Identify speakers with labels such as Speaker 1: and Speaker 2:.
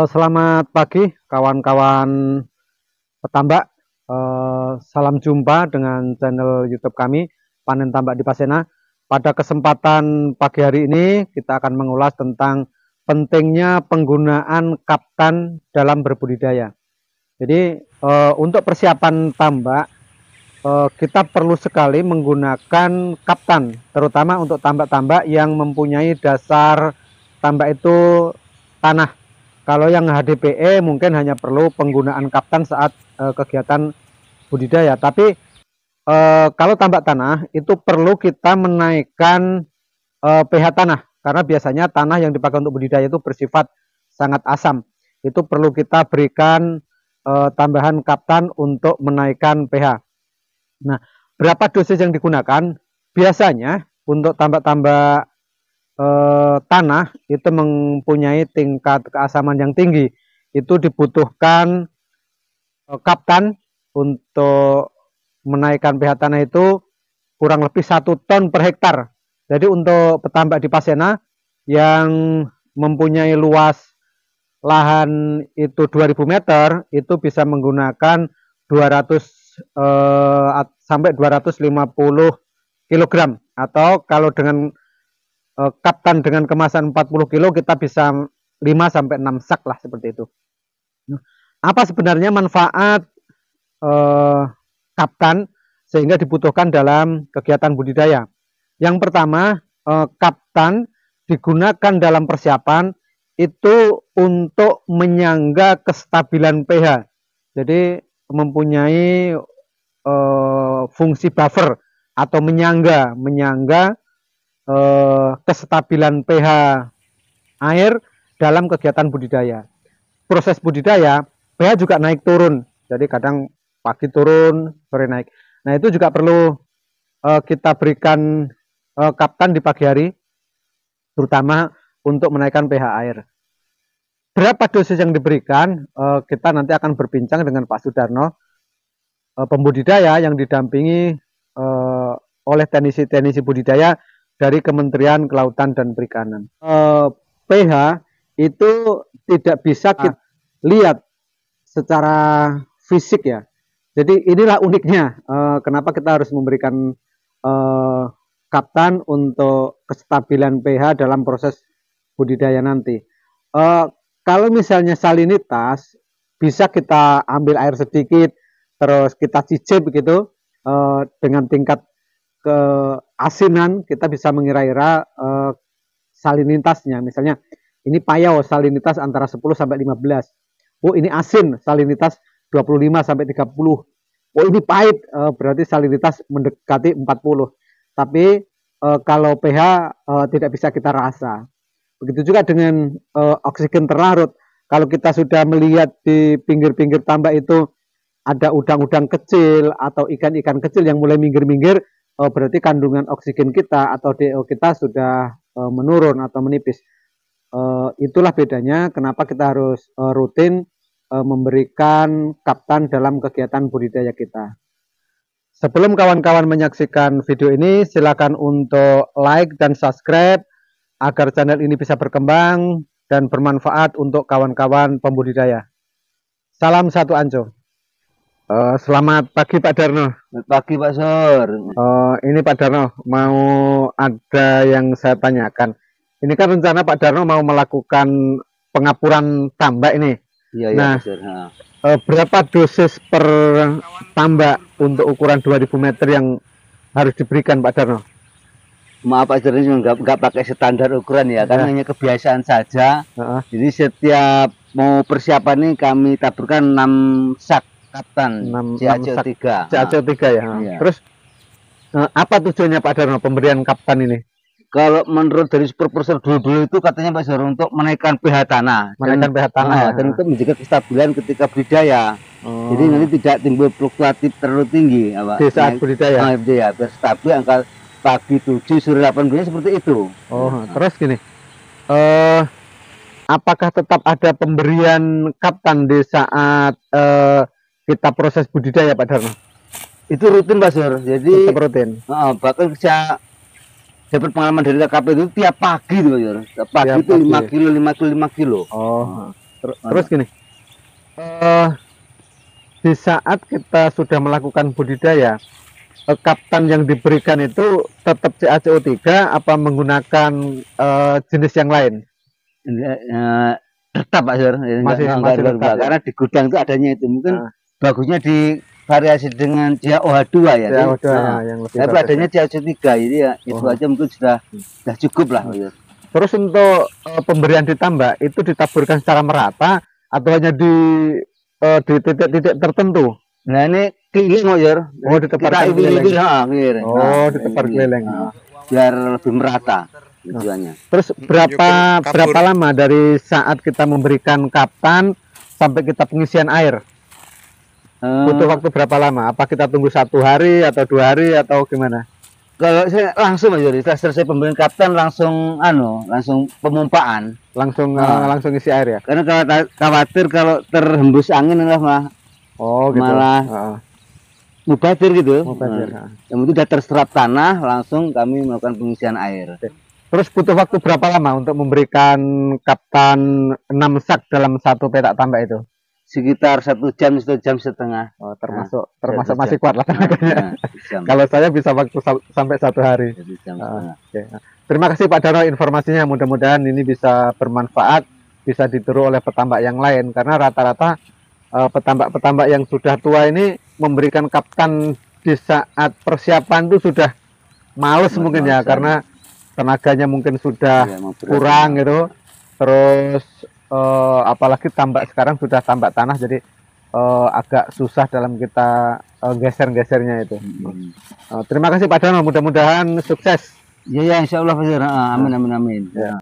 Speaker 1: Selamat pagi kawan-kawan petambak. Salam jumpa dengan channel YouTube kami Panen Tambak di Pasena. Pada kesempatan pagi hari ini kita akan mengulas tentang pentingnya penggunaan kaptan dalam berbudidaya. Jadi untuk persiapan tambak kita perlu sekali menggunakan kaptan, terutama untuk tambak-tambak yang mempunyai dasar tambak itu tanah. Kalau yang HDPE mungkin hanya perlu penggunaan kaptan saat kegiatan budidaya. Tapi kalau tambak tanah itu perlu kita menaikkan pH tanah, karena biasanya tanah yang dipakai untuk budidaya itu bersifat sangat asam. Itu perlu kita berikan tambahan kaptan untuk menaikkan pH. Nah, berapa dosis yang digunakan? Biasanya untuk tambak-tambak tanah itu mempunyai tingkat keasaman yang tinggi, itu dibutuhkan kaptan untuk menaikkan pH tanah itu kurang lebih 1 ton per hektar. Jadi untuk petambak di Pasena yang mempunyai luas lahan itu 2000 meter itu bisa menggunakan 200 sampai 250 kilogram, atau kalau dengan kaptan dengan kemasan 40 kilo kita bisa 5 sampai 6 sak lah, seperti itu. Apa sebenarnya manfaat kaptan sehingga dibutuhkan dalam kegiatan budidaya? Yang pertama, kaptan digunakan dalam persiapan itu untuk menyangga kestabilan pH. Jadi mempunyai fungsi buffer atau menyangga kestabilan pH air dalam kegiatan budidaya. Proses budidaya pH juga naik turun, jadi kadang pagi turun, sore naik. Nah, itu juga perlu kita berikan kaptan di pagi hari, terutama untuk menaikkan pH air. Berapa dosis yang diberikan? Kita nanti akan berbincang dengan Pak Sudarno, pembudidaya yang didampingi oleh teknisi-teknisi budidaya dari Kementerian Kelautan dan Perikanan. pH itu tidak bisa kita lihat secara fisik ya. Jadi inilah uniknya kenapa kita harus memberikan kaptan untuk kestabilan pH dalam proses budidaya nanti. Kalau misalnya salinitas, bisa kita ambil air sedikit, terus kita cicip begitu, dengan tingkat keasinan kita bisa mengira-ira salinitasnya. Misalnya ini payau, salinitas antara 10 sampai 15. Oh, ini asin, salinitas 25 sampai 30. Oh, ini pahit, berarti salinitas mendekati 40. Tapi kalau pH tidak bisa kita rasa. Begitu juga dengan oksigen terlarut. Kalau kita sudah melihat di pinggir-pinggir tambak itu ada udang-udang kecil atau ikan-ikan kecil yang mulai minggir-minggir, berarti kandungan oksigen kita atau DO kita sudah menurun atau menipis. Itulah bedanya kenapa kita harus rutin memberikan kaptan dalam kegiatan budidaya kita. Sebelum kawan-kawan menyaksikan video ini, silakan untuk like dan subscribe agar channel ini bisa berkembang dan bermanfaat untuk kawan-kawan pembudidaya. Salam satu Anco. Selamat pagi Pak Darno.
Speaker 2: Selamat pagi Pak Sur.
Speaker 1: Ini Pak Darno, mau ada yang saya tanyakan. Ini kan rencana Pak Darno mau melakukan pengapuran tambak ini.
Speaker 2: Iya,
Speaker 1: nah,
Speaker 2: Pak Sur.
Speaker 1: Berapa dosis per tambak untuk ukuran 2000 meter yang harus diberikan Pak Darno?
Speaker 2: Maaf Pak Sur, ini nggak pakai standar ukuran ya, karena hanya kebiasaan saja. Jadi setiap mau persiapan ini kami taburkan 6 sak kaptan CaCO3.
Speaker 1: CaCO3 ya. Iya. Terus apa tujuannya Pak Darno pemberian kaptan ini?
Speaker 2: Kalau menurut dari supervisor dulu itu katanya Pak Sur untuk menaikkan pH tanah.
Speaker 1: Menaikkan pH tanah ya.
Speaker 2: Dan itu menjaga kestabilan ketika budidaya. Jadi nanti tidak timbul fluktuatif terlalu tinggi.
Speaker 1: Di saat budidaya.
Speaker 2: Ya, biar stabil angka pagi 7, sore 8 seperti itu.
Speaker 1: Terus gini. Apakah tetap ada pemberian kaptan di saat kita proses budidaya Pak Darno?
Speaker 2: Itu rutin Pak Sur. Jadi
Speaker 1: tetap rutin.
Speaker 2: Bahkan saya dapat pengalaman dari KKP itu tiap pagi tuh Pak Sur. Pagi itu 5 kilo.
Speaker 1: Terus gini, di saat kita sudah melakukan budidaya, kaptan yang diberikan itu tetap CaCO3 apa menggunakan jenis yang lain?
Speaker 2: Tetap Pak Sur,
Speaker 1: masih
Speaker 2: tetap, karena di gudang itu adanya itu mungkin bagusnya di variasi dengan CaOH2 ya.
Speaker 1: CaOH2 yang lebih
Speaker 2: tapi adanya CaCO3 jadi ya itu aja mungkin sudah cukup lah.
Speaker 1: Terus untuk pemberian ditambah itu ditaburkan secara merata atau hanya di titik-titik tertentu?
Speaker 2: Nah ini keliling Pak.
Speaker 1: Ditebar keliling. Ditebar keliling.
Speaker 2: Biar lebih merata tujuannya.
Speaker 1: Terus berapa lama dari saat kita memberikan kaptan sampai kita pengisian air? Butuh waktu berapa lama? Apa kita tunggu 1 hari atau 2 hari atau gimana?
Speaker 2: Kalau saya langsung aja, setelah selesai pemberian kaptan langsung pemumpaan,
Speaker 1: langsung isi air ya.
Speaker 2: Karena khawatir kalau terhembus angin mah.
Speaker 1: Gitu.
Speaker 2: Malah mubadir gitu. Yang itu sudah terserap tanah, langsung kami melakukan pengisian air.
Speaker 1: Terus butuh waktu berapa lama untuk memberikan kaptan 6 sak dalam 1 petak tambak itu?
Speaker 2: Sekitar 1 jam, 1,5 jam.
Speaker 1: Termasuk masih kuat lah tenaganya. Kalau saya bisa waktu sampai 1 hari. Terima kasih Pak Darno informasinya. Mudah-mudahan ini bisa bermanfaat, bisa ditiru oleh petambak yang lain. Karena rata-rata petambak-petambak yang sudah tua ini memberikan kaptan di saat persiapan itu sudah males mungkin ya, karena tenaganya mungkin sudah kurang gitu. Terus apalagi tambak sekarang sudah tambak tanah, jadi agak susah dalam kita geser-gesernya itu. Terima kasih Pak Darno, mudah-mudahan sukses.
Speaker 2: Ya insya Allah. Amin. Ya.